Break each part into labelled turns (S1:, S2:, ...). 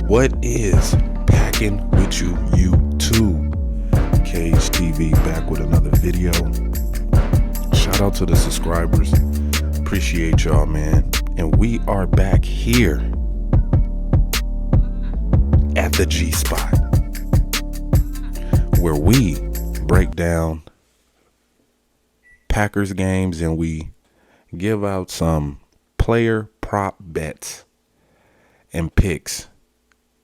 S1: What is packing with you, YouTube? Cage TV back with another video. Shout out to the subscribers. Appreciate y'all, man. And we are back here at the G spot where we break down Packers games and we give out some player prop bets and picks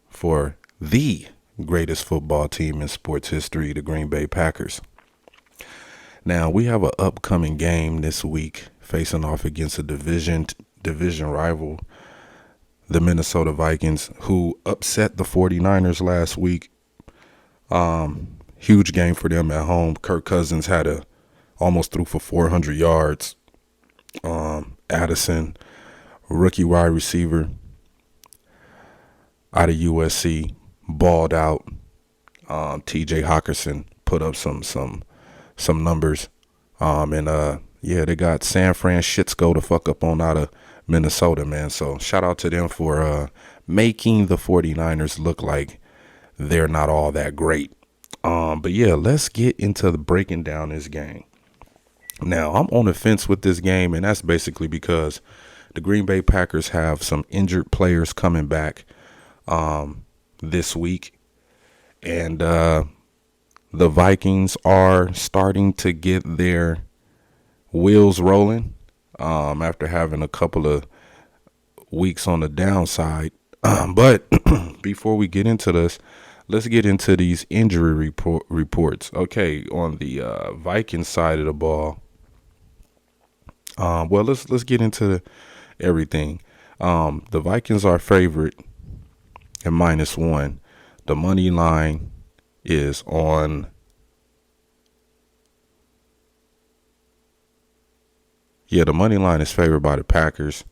S1: for the greatest football team in sports history, the Green Bay Packers. Now, we have an upcoming game this week facing off against a division rival, the Minnesota Vikings, who upset the 49ers last week. Huge game for them at home. Kirk Cousins had almost threw for 400 yards. Addison, rookie wide receiver out of USC, balled out. TJ Hawkinson put up some numbers. They got San Francisco to fuck up on out of Minnesota, man. So shout out to them for making the 49ers look like they're not all that great. Let's get into the breaking down this game. Now, I'm on the fence with this game, and that's basically because the Green Bay Packers have some injured players coming back this week. And the Vikings are starting to get their wheels rolling after having a couple of weeks on the downside. But before we get into this, let's get into these injury reports. Okay, on the Vikings side of the ball, let's get into everything. The Vikings are favorite at -1. The money line is on. Yeah, the money line is favored by the Packers.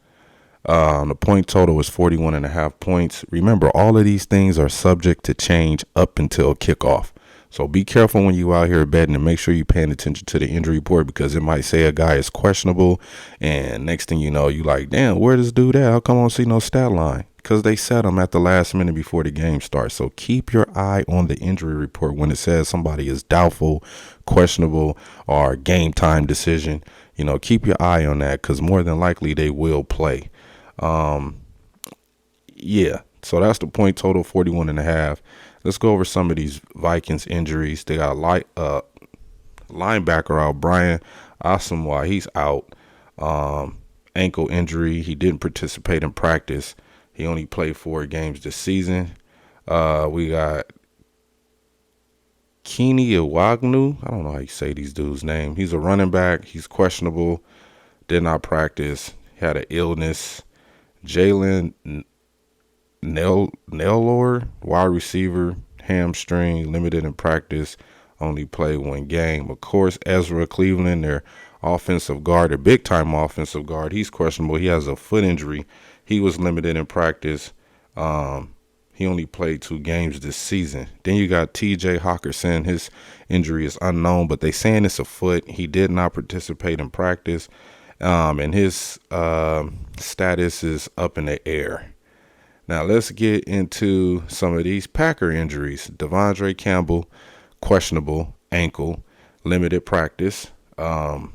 S1: The point total is 41.5 points. Remember, all of these things are subject to change up until kickoff. So be careful when you out here betting and make sure you're paying attention to the injury report, because it might say a guy is questionable. And next thing you know, you like, damn, where does dude at? How come I don't see no stat line? Because they set him at the last minute before the game starts. So keep your eye on the injury report when it says somebody is doubtful, questionable, or game time decision. Keep your eye on that, because more than likely they will play. So that's the point total, 41.5. Let's go over some of these Vikings injuries. They got a linebacker out, Brian Asamoah. He's out. Ankle injury. He didn't participate in practice. He only played 4 games this season. We got Keeney Iwagnu. I don't know how you say these dudes' name. He's a running back. He's questionable. Did not practice. Had an illness. Jalen Naylor, wide receiver, hamstring, limited in practice, only played 1 game. Of course, Ezra Cleveland, their offensive guard, their big-time offensive guard, he's questionable. He has a foot injury. He was limited in practice. He only played 2 games this season. Then you got TJ Hawkinson. His injury is unknown, but they saying it's a foot. He did not participate in practice. And his status is up in the air. Now, let's get into some of these Packer injuries. Devondre Campbell, questionable, ankle, limited practice. Of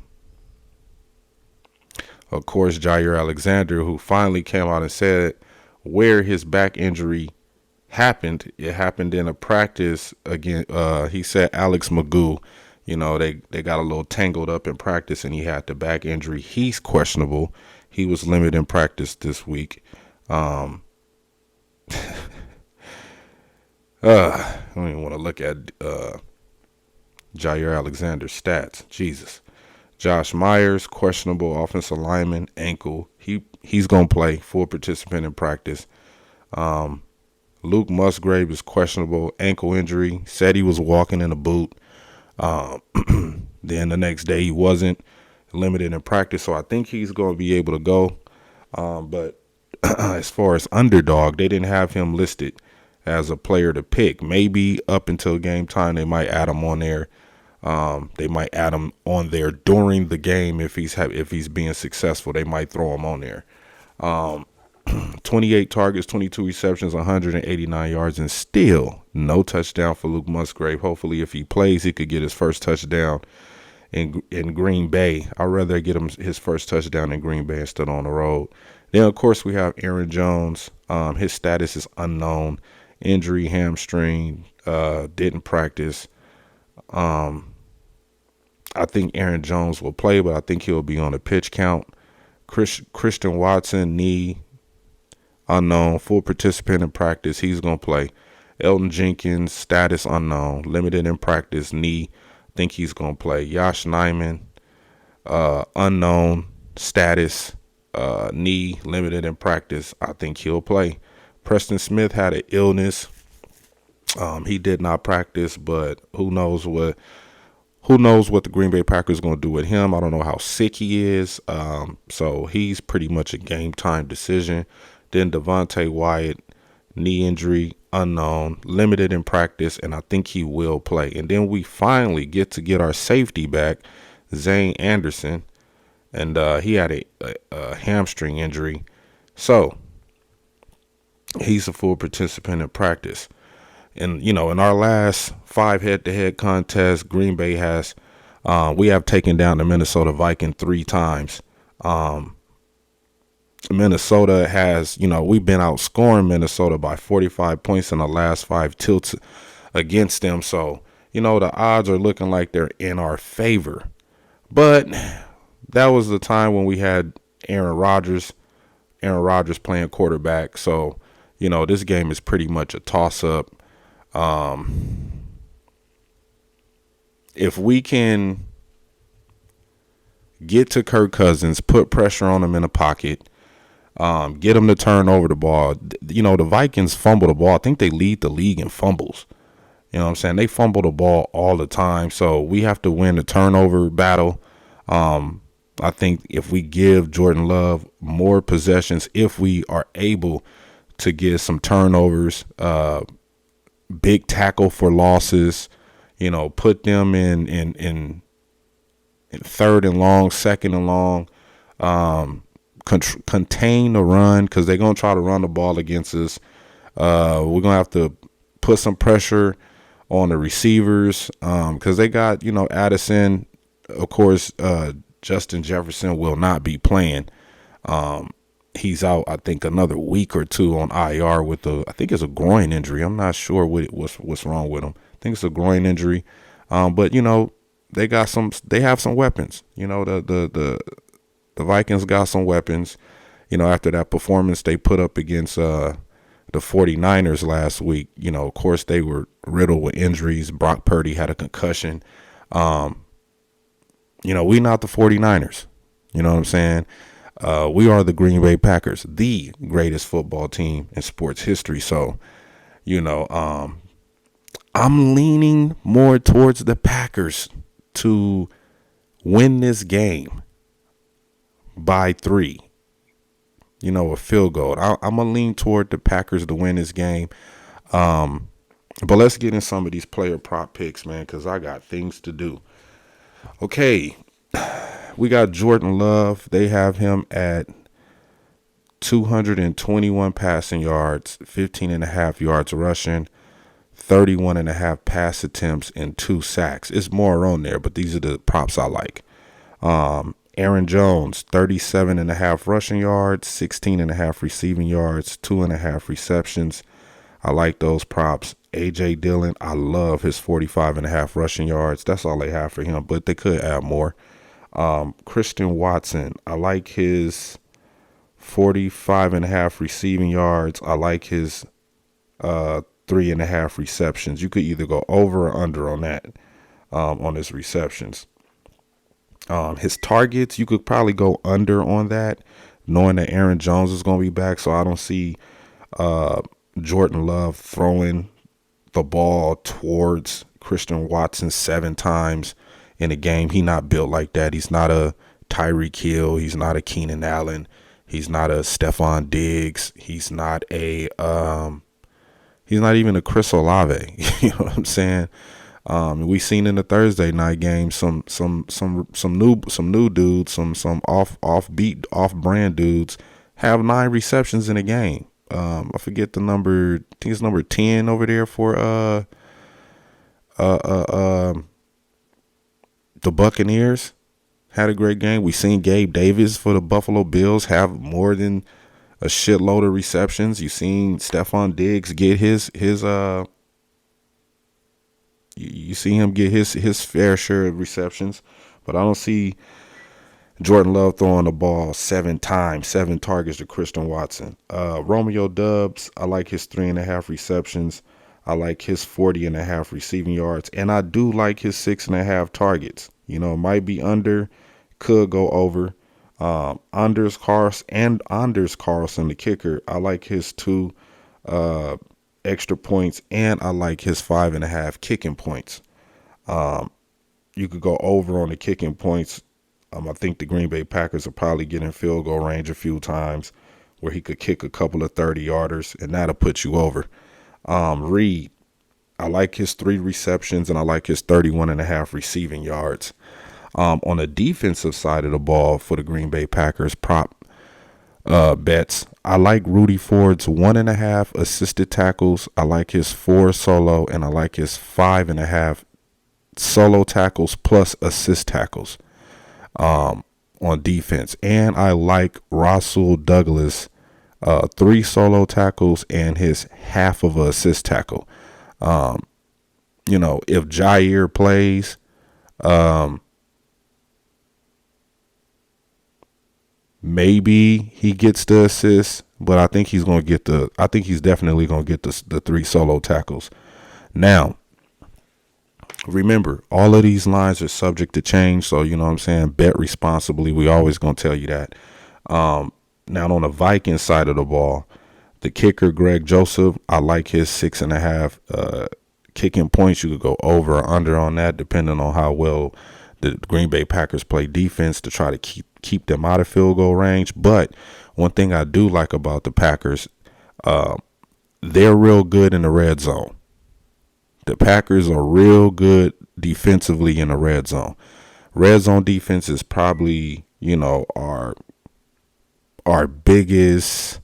S1: course, Jair Alexander, who finally came out and said where his back injury happened. It happened in a practice again. He said Alex Magoo. They got a little tangled up in practice and he had the back injury. He's questionable. He was limited in practice this week. I don't even want to look at Jair Alexander's stats. Jesus. Josh Myers, questionable, offensive lineman, ankle. He's going to play, full participant in practice. Luke Musgrave is questionable, ankle injury. Said he was walking in a boot. Then the next day he wasn't, limited in practice. So I think he's going to be able to go. But as far as underdog, they didn't have him listed as a player to pick. Maybe up until game time, they might add him on there. They might add him on there during the game if he's being successful. They might throw him on there. 28 targets, 22 receptions, 189 yards, and still no touchdown for Luke Musgrave. Hopefully, if he plays, he could get his first touchdown in Green Bay. I'd rather get him his first touchdown in Green Bay instead on the road. Then, of course, we have Aaron Jones. His status is unknown. Injury, hamstring, didn't practice. I think Aaron Jones will play, but I think he'll be on a pitch count. Christian Watson, knee, unknown. Full participant in practice. He's going to play. Elton Jenkins, status unknown. Limited in practice, knee. I think he's going to play. Josh Nyman, unknown. Status, knee. Limited in practice. I think he'll play. Preston Smith had an illness. He did not practice, but who knows what the Green Bay Packers are going to do with him. I don't know how sick he is. So he's pretty much a game time decision. Then Devontae Wyatt, knee injury, unknown, limited in practice, and I think he will play. And then we finally get our safety back, Zane Anderson, and he had a hamstring injury. So he's a full participant in practice. And, in our last 5 head-to-head contests, Green Bay has, we have taken down the Minnesota Vikings 3 times. Minnesota has, we've been outscoring Minnesota by 45 points in the last 5 tilts against them. So, the odds are looking like they're in our favor. But that was the time when we had Aaron Rodgers playing quarterback. So, this game is pretty much a toss-up. If we can get to Kirk Cousins, put pressure on him in the pocket, get him to turn over the ball. The Vikings fumble the ball. I think they lead the league in fumbles. You know what I'm saying? They fumble the ball all the time. So we have to win the turnover battle. I think if we give Jordan Love more possessions, if we are able to get some turnovers, big tackle for losses, put them in third and long, second and long, contain the run, because they're going to try to run the ball against us. We're going to have to put some pressure on the receivers, because they got, Addison. Of course, Justin Jefferson will not be playing. He's out, I think, another week or 2 on IR with I think it's a groin injury. I'm not sure what's wrong with him. I think it's a groin injury. But they have some weapons. The Vikings got some weapons. After that performance they put up against the 49ers last week, of course they were riddled with injuries. Brock Purdy had a concussion. We not the 49ers. You know what I'm saying? We are the Green Bay Packers, the greatest football team in sports history. So, I'm leaning more towards the Packers to win this game by 3. A field goal. I'm going to lean toward the Packers to win this game. But let's get in some of these player prop picks, man, because I got things to do. Okay. We got Jordan Love. They have him at 221 passing yards, 15.5 yards rushing, 31.5 pass attempts, and 2 sacks. It's more on there, but these are the props I like. Aaron Jones, 37.5 rushing yards, 16.5 receiving yards, 2.5 receptions. I like those props. A.J. Dillon, I love his 45.5 rushing yards. That's all they have for him, but they could add more. Christian Watson, I like his 45.5 receiving yards. I like his 3.5 receptions. You could either go over or under on that, on his receptions. His targets, you could probably go under on that, knowing that Aaron Jones is going to be back. So I don't see Jordan Love throwing the ball towards Christian Watson 7 times in a game. He not built like that. He's not a Tyreek Hill. He's not a Keenan Allen. He's not a Stephon Diggs. He's not even a Chris Olave. You know what I'm saying? We seen in the Thursday night game some new dudes, some off brand dudes have 9 receptions in a game. I forget the number. I think it's number 10 over there for uh, uh, um, the Buccaneers. Had a great game. We seen Gabe Davis for the Buffalo Bills have more than a shitload of receptions. You seen Stephon Diggs get his you see him get his fair share of receptions, but I don't see Jordan Love throwing the ball 7 times, 7 targets to Christian Watson. Romeo Dubs, I like his 3.5 receptions. I like his 40.5 receiving yards, and I do like his 6.5 targets. You know, it might be under, could go over. Anders Carlson, the kicker. I like his 2 extra points, and I like his 5.5 kicking points. You could go over on the kicking points. I think the Green Bay Packers are probably getting field goal range a few times where he could kick a couple of 30-yarders, and that'll put you over. Reed, I like his 3 receptions, and I like his 31.5 receiving yards. On the defensive side of the ball for the Green Bay Packers, prop bets, I like Rudy Ford's 1.5 assisted tackles. I like his 4 solo, and I like his 5.5 solo tackles plus assist tackles on defense. And I like Rasul Douglas 3 solo tackles and his half of an assist tackle. You know, if Jair plays, maybe he gets the assist, but I think he's definitely going to get the 3 solo tackles. Now, remember, all of these lines are subject to change, so you know what I'm saying, bet responsibly. We always going to tell you that. Now, on the Vikings side of the ball, the kicker, Greg Joseph, I like his 6.5 kicking points. You could go over or under on that, depending on how well the Green Bay Packers play defense to try to keep them out of field goal range. But one thing I do like about the Packers, they're real good in the red zone. The Packers are real good defensively in the red zone. Red zone defense is probably, you know, our biggest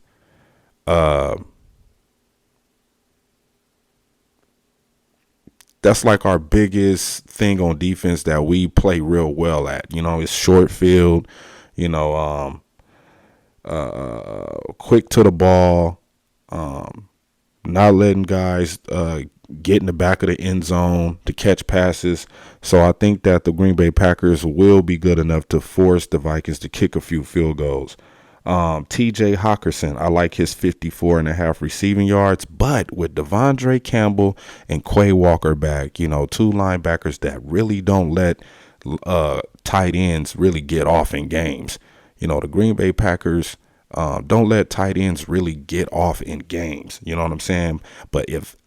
S1: that's like our biggest thing on defense that we play real well at. You know, it's short field, you know, quick to the ball, not letting guys get in the back of the end zone to catch passes. So I think that the Green Bay Packers will be good enough to force the Vikings to kick a few field goals. TJ Hawkinson, I like his 54.5 receiving yards, but with Devondre Campbell and Quay Walker back, you know, 2 linebackers that really don't let tight ends really get off in games. You know, the Green Bay Packers don't let tight ends really get off in games. You know what I'm saying? But if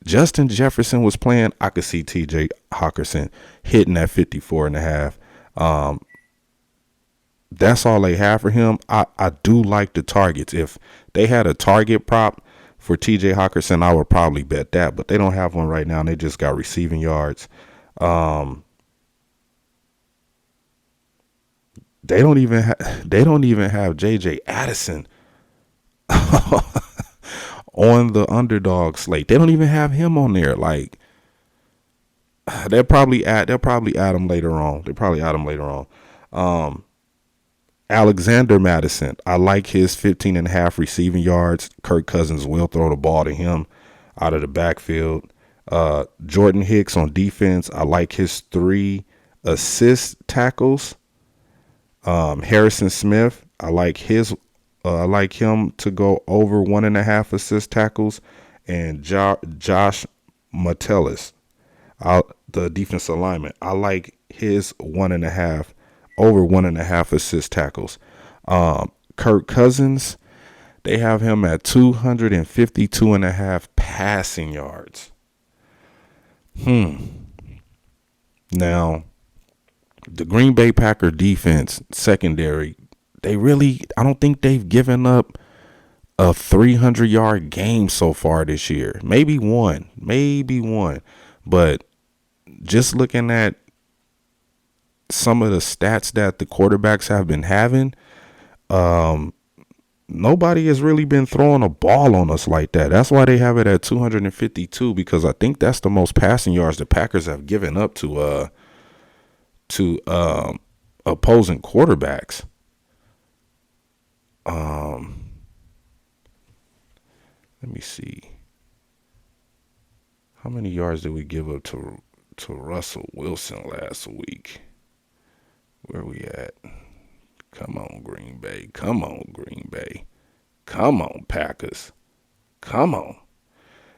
S1: Justin Jefferson was playing, I could see TJ Hawkinson hitting that 54.5. That's all they have for him. I do like the targets. If they had a target prop for TJ Hawkinson, I would probably bet that, but they don't have one right now. And they just got receiving yards. They don't even have JJ Addison on the underdog slate. They don't even have him on there. Like, they'll probably add him later on. Alexander Madison, I like his 15.5 receiving yards. Kirk Cousins will throw the ball to him out of the backfield. Jordan Hicks on defense, I like his 3 assist tackles. Harrison Smith, I like him to go over 1.5 assist tackles. And Josh Metellus, the defensive lineman, I like his 1.5 over 1.5 assist tackles. Kirk Cousins, they have him at 252.5 passing yards. Now, the Green Bay Packer defense secondary, I don't think they've given up a 300-yard game so far this year. Maybe one. But just looking at some of the stats that the quarterbacks have been having, nobody has really been throwing a ball on us like that. That's why they have it at 252, because I think that's the most passing yards the Packers have given up to opposing quarterbacks. Let me see. How many yards did we give up to Russell Wilson last week? Where we at? Come on, Green Bay. Come on, Green Bay. Come on, Packers. Come on.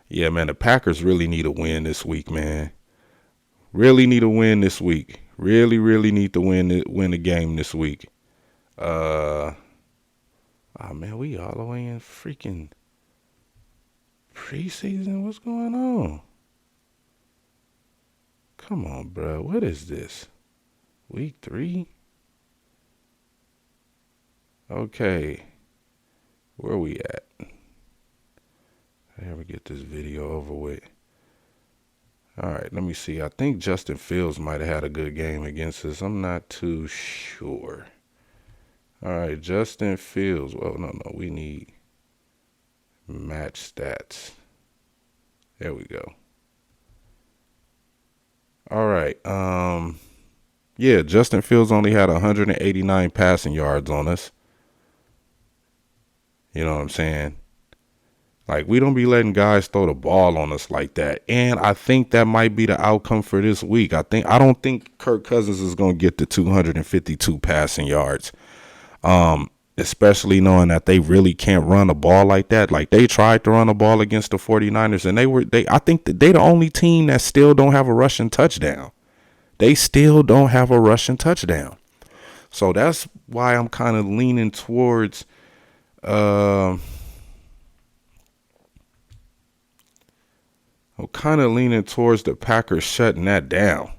S1: Yeah, man, the Packers really need a win this week, man. Really need a win this week. Really, really need to win the game this week. Oh man, we all the way in freaking preseason. What's going on? Come on, bro. What is this? Week 3? Okay. Where we at? Here we get this video over with. All right, let me see. I think Justin Fields might have had a good game against us. I'm not too sure. All right, Justin Fields. Well, no. We need match stats. There we go. All right. Yeah, Justin Fields only had 189 passing yards on us. You know what I'm saying? Like, we don't be letting guys throw the ball on us like that. And I think that might be the outcome for this week. I don't think Kirk Cousins is going to get to 252 passing yards. Especially knowing that they really can't run a ball like that. Like, they tried to run a ball against the 49ers, and I think that they the only team that still don't have a rushing touchdown. They still don't have a rushing touchdown. So that's why I'm kind of leaning towards the Packers shutting that down.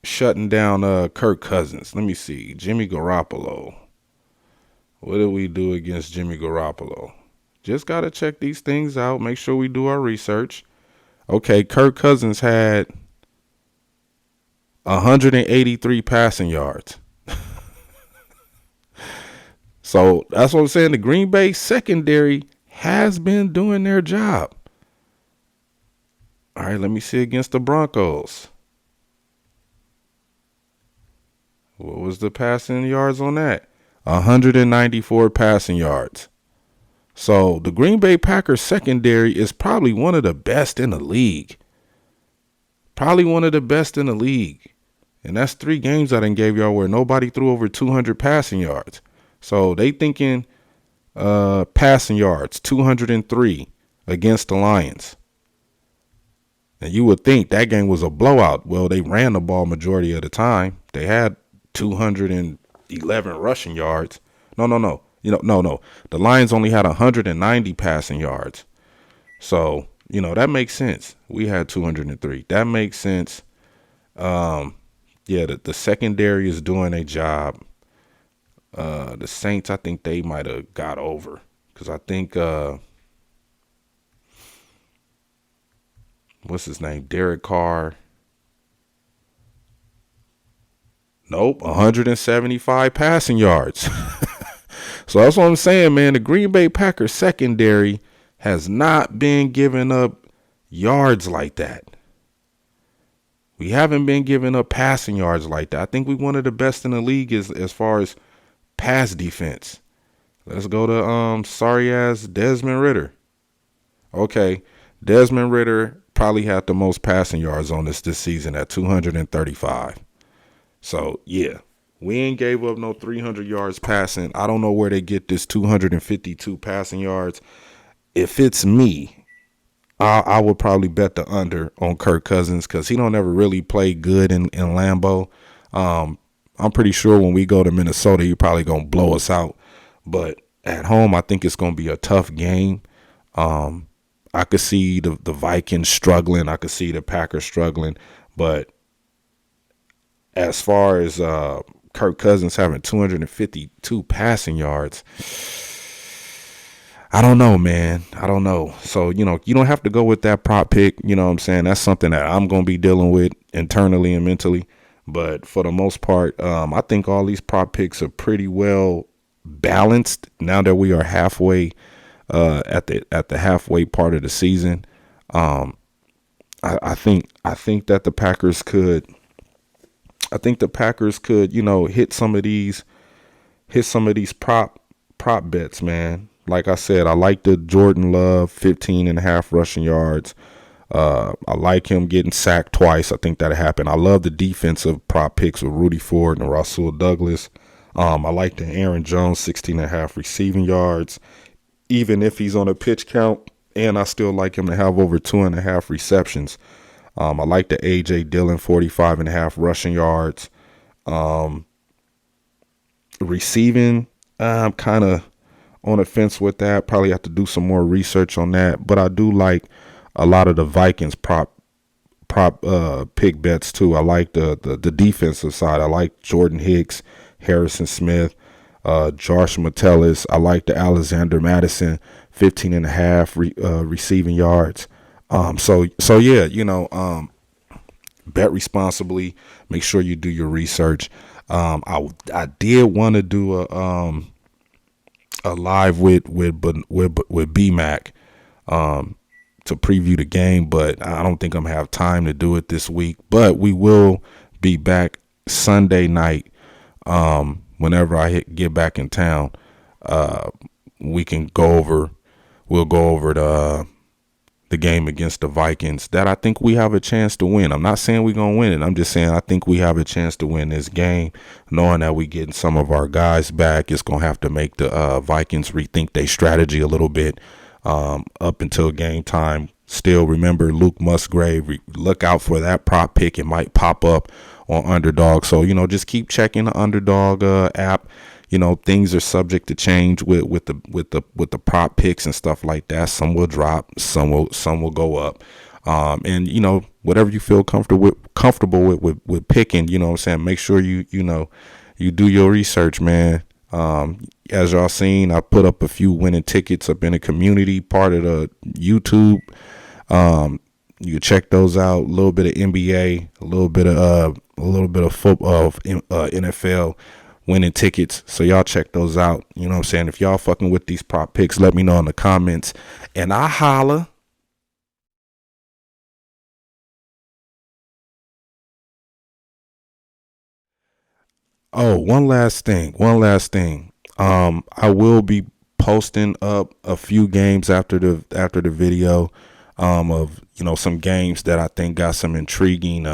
S1: Shutting down Kirk Cousins. Let me see. Jimmy Garoppolo. What do we do against Jimmy Garoppolo? Just got to check these things out. Make sure we do our research. Okay, Kirk Cousins had 183 passing yards. So that's what I'm saying. The Green Bay secondary has been doing their job. All right, let me see against the Broncos. What was the passing yards on that? 194 passing yards. So the Green Bay Packers secondary is probably one of the best in the league. And that's 3 games I done gave y'all where nobody threw over 200 passing yards. So they thinking passing yards, 203 against the Lions. And you would think that game was a blowout. Well, they ran the ball majority of the time. They had 211 rushing yards. No. No. The Lions only had 190 passing yards. So, that makes sense. We had 203. That makes sense. Yeah, the secondary is doing a job. The Saints, I think they might have got over. Because I think, what's his name? Derek Carr. Nope, 175 passing yards. So that's what I'm saying, man. The Green Bay Packers secondary has not been giving up yards like that. We haven't been giving up passing yards like that. I think we're one of the best in the league as far as pass defense. Let's go to sorry ass Desmond Ridder. Okay, Desmond Ridder probably had the most passing yards on us this season at 235. So, yeah, we ain't gave up no 300 yards passing. I don't know where they get this 252 passing yards. If it's me, I would probably bet the under on Kirk Cousins because he don't ever really play good in Lambeau. I'm pretty sure when we go to Minnesota, you're probably going to blow us out. But at home, I think it's going to be a tough game. I could see the Vikings struggling. I could see the Packers struggling. But as far as Kirk Cousins having 252 passing yards, I don't know, man. I don't know. So, you don't have to go with that prop pick. You know what I'm saying? That's something that I'm going to be dealing with internally and mentally. But for the most part, I think all these prop picks are pretty well balanced now that we are halfway at the halfway part of the season. Um, I think that the Packers could. I think the Packers could, hit some of these prop bets, man. Like I said, I like the Jordan Love 15.5 rushing yards. I like him getting sacked twice. I think that'll happen. I love the defensive prop picks with Rudy Ford and Rasul Douglas. I like the Aaron Jones 16.5 receiving yards, even if he's on a pitch count. And I still like him to have over 2.5 receptions. I like the A.J. Dillon 45.5 rushing yards. Um, Receiving, I'm kind of on the fence with that. Probably have to do some more research on that. But I do like a lot of the Vikings prop pick bets too. I like the defensive side. I like Jordan Hicks, Harrison Smith, Josh Metellus. I like the Alexander Madison 15.5 receiving yards. So yeah, bet responsibly. Make sure you do your research. I did want to do a live with BMAC to preview the game, but I don't think I'm gonna have time to do it this week. But we will be back Sunday night. Whenever get back in town, uh, we can go over. We'll go over the game against the Vikings that I think we have a chance to win. I'm not saying we're going to win it. I'm just saying I think we have a chance to win this game, knowing that we getting some of our guys back. It's going to have to make the Vikings rethink their strategy a little bit up until game time. Still, remember Luke Musgrave. Look out for that prop pick. It might pop up on Underdog. So, just keep checking the Underdog app. Things are subject to change with the prop picks and stuff like that. Some will drop, some will go up. And whatever you feel comfortable with picking, what I'm saying, make sure you do your research, man. As y'all seen, I put up a few winning tickets up in the community part of the YouTube. You can check those out. A little bit of NBA, a little bit of football, NFL winning tickets. So y'all check those out. You know what I'm saying? If y'all fucking with these prop picks, let me know in the comments. And I holla. Oh, one last thing. I will be posting up a few games after the video of some games that I think got some intriguing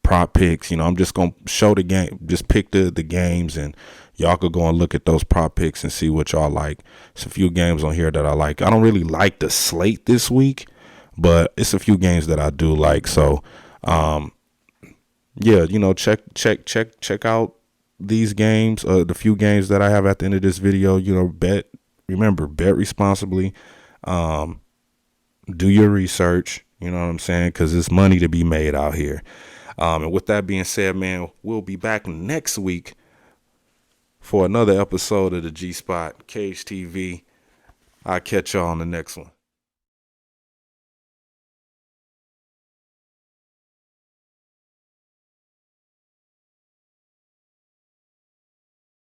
S1: prop picks. I'm just gonna show the game, just pick the games, and y'all could go and look at those prop picks and see what y'all like. It's a few games on here that I like. I don't really like the slate this week, but it's a few games that I do like. So yeah, check out these games, the few games that I have at the end of this video. Remember, bet responsibly. Do your research, you know what I'm saying? Because there's money to be made out here. And with that being said, man, we'll be back next week for another episode of the G Spot Cage TV. I'll catch y'all on the next one.